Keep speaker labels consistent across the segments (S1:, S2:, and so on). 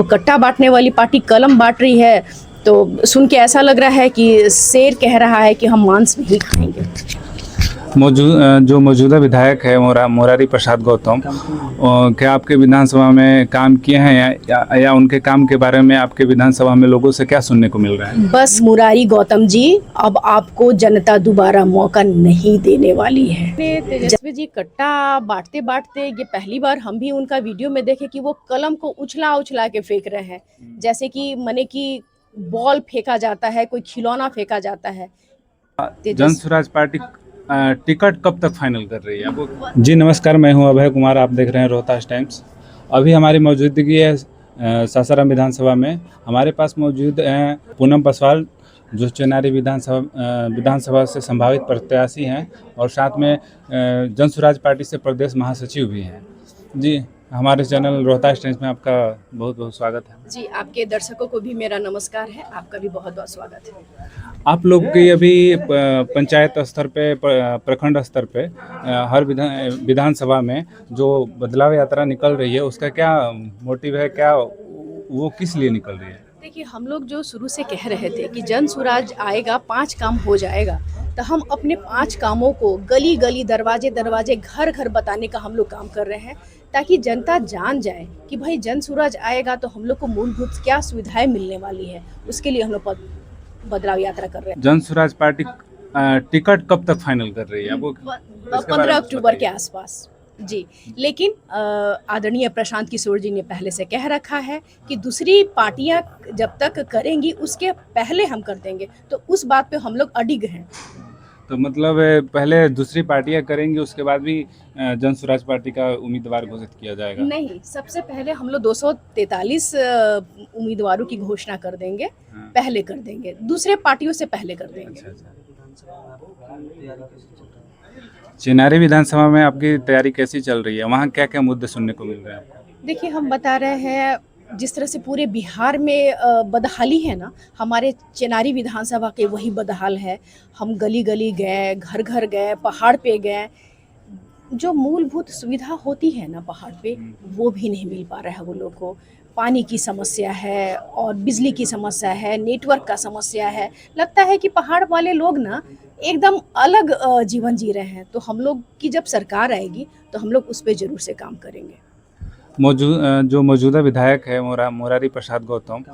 S1: कट्टा बांटने वाली पार्टी कलम बांट रही है तो सुन के ऐसा लग रहा है कि शेर कह रहा है कि हम मांस नहीं खाएंगे।
S2: जो मौजूदा विधायक है मोरारी प्रसाद गौतम, क्या आपके विधानसभा में काम किए हैं या उनके काम के बारे में आपके विधानसभा में लोगों से क्या सुनने को मिल रहा है?
S1: बस मुरारी गौतम जी, अब आपको जनता दोबारा मौका नहीं देने वाली है। तेजस्वी जी कट्टा बांटते बांटते ये पहली बार हम भी उनका वीडियो में देखे कि वो कलम को उछला उछला के फेंक रहे हैं, जैसे कि माने कि बॉल फेंका जाता है, कोई खिलौना फेंका जाता है।
S2: जन स्वराज पार्टी टिकट कब तक फाइनल कर रही है आपको? जी नमस्कार, मैं हूं अभय कुमार, आप देख रहे हैं रोहतास टाइम्स। अभी हमारी मौजूदगी है सासाराम विधानसभा में। हमारे पास मौजूद हैं पूनम पासवान, जो चेनारी विधानसभा से संभावित प्रत्याशी हैं और साथ में जन स्वराज पार्टी से प्रदेश महासचिव भी हैं। जी, हमारे चैनल रोहतास टाइम्स में आपका बहुत बहुत स्वागत है।
S1: जी, आपके दर्शकों को भी मेरा नमस्कार है, आपका भी बहुत बहुत स्वागत है।
S2: आप लोग की अभी पंचायत स्तर पे, प्रखंड स्तर पे हर विधानसभा में जो बदलाव यात्रा निकल रही है, उसका क्या मोटिव है, क्या वो किस लिए निकल रही है?
S1: देखिए, हम लोग जो शुरू से कह रहे थे कि जन स्वराज आएगा, 5 काम हो जाएगा, तो हम अपने 5 कामों को गली गली, दरवाजे दरवाजे, घर घर बताने का हम लोग काम कर रहे हैं, ताकि जनता जान जाए कि भाई जन स्वराज आएगा तो हम लोग को मूलभूत क्या सुविधाएं मिलने वाली है। उसके लिए हम लोग बदलाव यात्रा कर रहे हैं।
S2: जन स्वराज पार्टी टिकट कब तक फाइनल कर रही है आपको?
S1: 15 अक्टूबर के आसपास जी। लेकिन आदरणीय प्रशांत किशोर जी ने पहले से कह रखा है कि दूसरी पार्टियां जब तक करेंगी उसके पहले हम कर देंगे, तो उस बात पे हम लोग अडिग हैं।
S2: तो मतलब पहले दूसरी पार्टियां करेंगी, उसके बाद भी जन स्वराज पार्टी का उम्मीदवार घोषित किया जाएगा?
S1: नहीं, सबसे पहले हम लोग 243 उम्मीदवारों की घोषणा कर देंगे।
S2: हाँ।
S1: पहले कर देंगे, दूसरे पार्टियों से पहले कर देंगे।
S2: अच्छा। चेनारी विधानसभा में आपकी तैयारी कैसी चल रही है? वहाँ क्या क्या मुद्दे सुनने को मिल रहे हैं आपको?
S1: देखिए, हम बता रहे हैं जिस तरह से पूरे बिहार में बदहाली है ना, हमारे चेनारी विधानसभा के वही बदहाल है। हम गली गली गए, घर घर गए, पहाड़ पे गए, जो मूलभूत सुविधा होती है ना पहाड़ पे, वो भी नहीं मिल पा रहा है वो लोग को। पानी की समस्या है और बिजली की समस्या है, नेटवर्क का समस्या है। लगता है कि पहाड़ वाले लोग ना एकदम अलग जीवन जी रहे हैं। तो हम लोग की जब सरकार आएगी तो हम लोग उस पे ज़रूर से काम करेंगे।
S2: जो मौजूदा विधायक है मोरारी प्रसाद गौतम,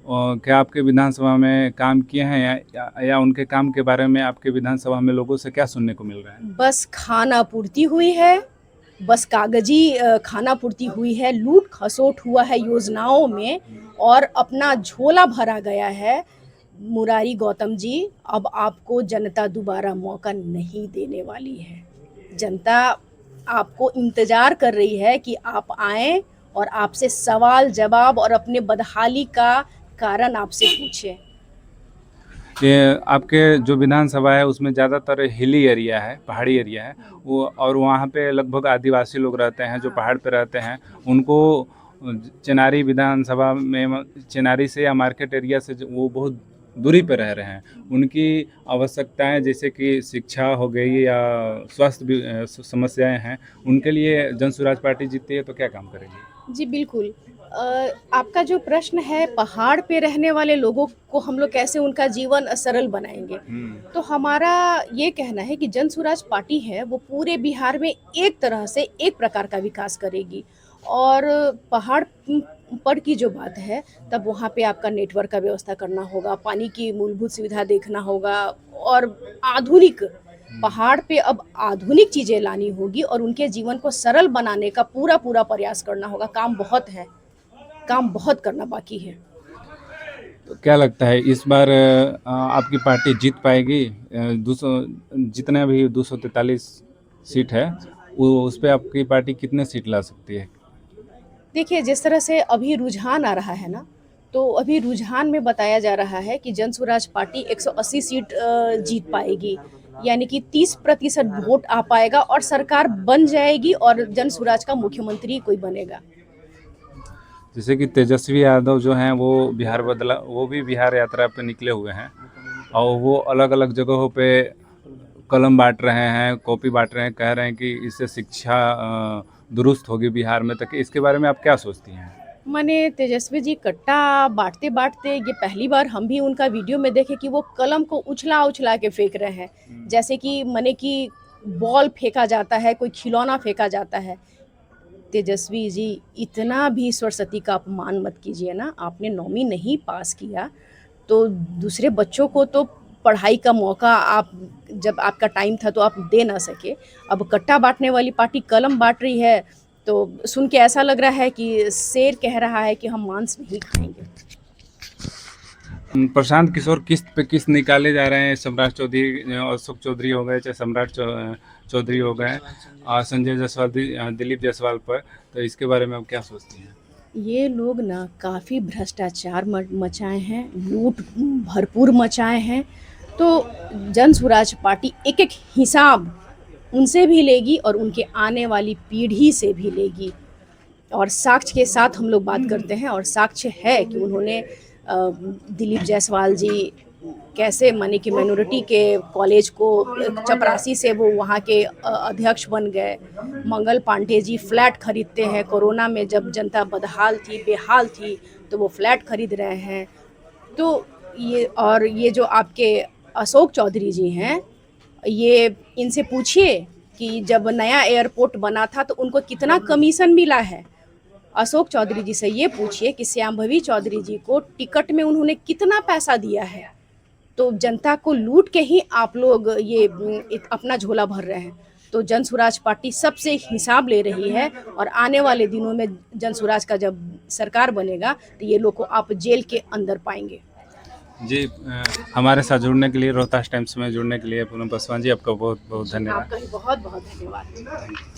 S2: क्या आपके विधानसभा में काम किए हैं या उनके काम के बारे में आपके विधानसभा में लोगों से क्या सुनने को मिल रहा है?
S1: बस खाना पूर्ति हुई है, बस कागजी खाना पूर्ति हुई है, लूट खसोट हुआ है योजनाओं में और अपना झोला भरा गया है। मुरारी गौतम जी, अब आपको जनता दोबारा मौका नहीं देने वाली है। जनता आपको इंतज़ार कर रही है कि आप आएँ और आपसे सवाल जवाब और अपने बदहाली का कारण आपसे पूछें।
S2: ये आपके जो विधानसभा है उसमें ज़्यादातर हिली एरिया है, पहाड़ी एरिया है वो, और वहाँ पे लगभग आदिवासी लोग रहते हैं जो पहाड़ पे रहते हैं। उनको चेनारी विधानसभा में, चेनारी से या मार्केट एरिया से वो बहुत दूरी पे रह रहे हैं। उनकी आवश्यकताएं जैसे कि शिक्षा हो गई या स्वास्थ्य समस्याएं हैं, उनके लिए जन स्वराज पार्टी जीतती है तो क्या काम करेगी?
S1: जी बिल्कुल। आपका जो प्रश्न है पहाड़ पे रहने वाले लोगों को हम लोग कैसे उनका जीवन सरल बनाएंगे, तो हमारा ये कहना है कि जन स्वराज पार्टी है वो पूरे बिहार में एक तरह से एक प्रकार का विकास करेगी। और पहाड़ पर की जो बात है, तब वहाँ पे आपका नेटवर्क का व्यवस्था करना होगा, पानी की मूलभूत सुविधा देखना होगा और आधुनिक, पहाड़ पे अब आधुनिक चीज़ें लानी होगी और उनके जीवन को सरल बनाने का पूरा प्रयास करना होगा। काम बहुत है, काम बहुत करना बाकी है।
S2: तो क्या लगता है इस बार आपकी पार्टी जीत पाएगी? 200 जितने भी 243 सीट है, वो उस पे आपकी पार्टी कितने सीट ला सकती है?
S1: देखिए, जिस तरह से अभी रुझान आ रहा है ना, तो अभी रुझान में बताया जा रहा है कि जन स्वराज पार्टी 180 सीट जीत पाएगी, यानी कि 30% वोट आ पाएगा और सरकार बन जाएगी और जन स्वराज का मुख्यमंत्री कोई बनेगा।
S2: जैसे कि तेजस्वी यादव जो हैं वो भी बिहार यात्रा पे निकले हुए हैं और वो अलग अलग जगहों पे कलम बांट रहे हैं, कॉपी बांट रहे हैं, कह रहे हैं कि इससे शिक्षा दुरुस्त होगी बिहार में। तक इसके बारे में आप क्या सोचती हैं?
S1: माने तेजस्वी जी कट्टा बाँटते बाँटते ये पहली बार हम भी उनका वीडियो में देखे कि वो कलम को उछला उछला के फेंक रहे हैं, जैसे कि माने कि बॉल फेंका जाता है, कोई खिलौना फेंका जाता है। तेजस्वी जी, इतना भी सरस्वती का अपमान मत कीजिए ना। आपने 9वीं नहीं पास किया तो दूसरे बच्चों को तो पढ़ाई का मौका आप, जब आपका टाइम था तो आप दे ना सके। अब कट्टा बाँटने वाली पार्टी कलम बाँट रही है, तो सुन के ऐसा लग रहा है कि शेर कह रहा है कि हम मांस नहीं खाएँगे।
S2: प्रशांत किशोर किस्त पे किस्त निकाले जा रहे हैं। सम्राट चौधरी, अशोक चौधरी हो गए, चाहे सम्राट चौधरी हो गए, और संजय जायसवाल, दिलीप जायसवाल पर, तो इसके बारे में आप क्या सोचती हैं?
S1: ये लोग ना काफ़ी भ्रष्टाचार मचाए हैं, लूट भरपूर मचाए हैं। तो जन स्वराज पार्टी एक-एक हिसाब उनसे भी लेगी और उनके आने वाली पीढ़ी से भी लेगी। और साक्ष्य के साथ हम लोग बात करते हैं, और साक्ष्य है कि उन्होंने दिलीप जायसवाल जी कैसे माने कि माइनॉरिटी के कॉलेज को चपरासी से वो वहाँ के अध्यक्ष बन गए। मंगल पांडे जी फ्लैट खरीदते हैं, कोरोना में जब जनता बदहाल थी, बेहाल थी, तो वो फ्लैट खरीद रहे हैं। तो ये जो आपके अशोक चौधरी जी हैं, ये इनसे पूछिए कि जब नया एयरपोर्ट बना था तो उनको कितना कमीशन मिला है। अशोक चौधरी जी से ये पूछिए कि श्यामभवी चौधरी जी को टिकट में उन्होंने कितना पैसा दिया है। तो जनता को लूट के ही आप लोग ये अपना झोला भर रहे हैं। तो जन स्वराज पार्टी सबसे हिसाब ले रही है, और आने वाले दिनों में जन स्वराज का जब सरकार बनेगा तो ये लोग को आप जेल के अंदर पाएंगे।
S2: जी, हमारे साथ जुड़ने के लिए, रोहतास टाइम्स में जुड़ने के लिए पूनम पासवान जी, आपका बहुत बहुत धन्यवाद।
S1: आपका भी बहुत बहुत धन्यवाद।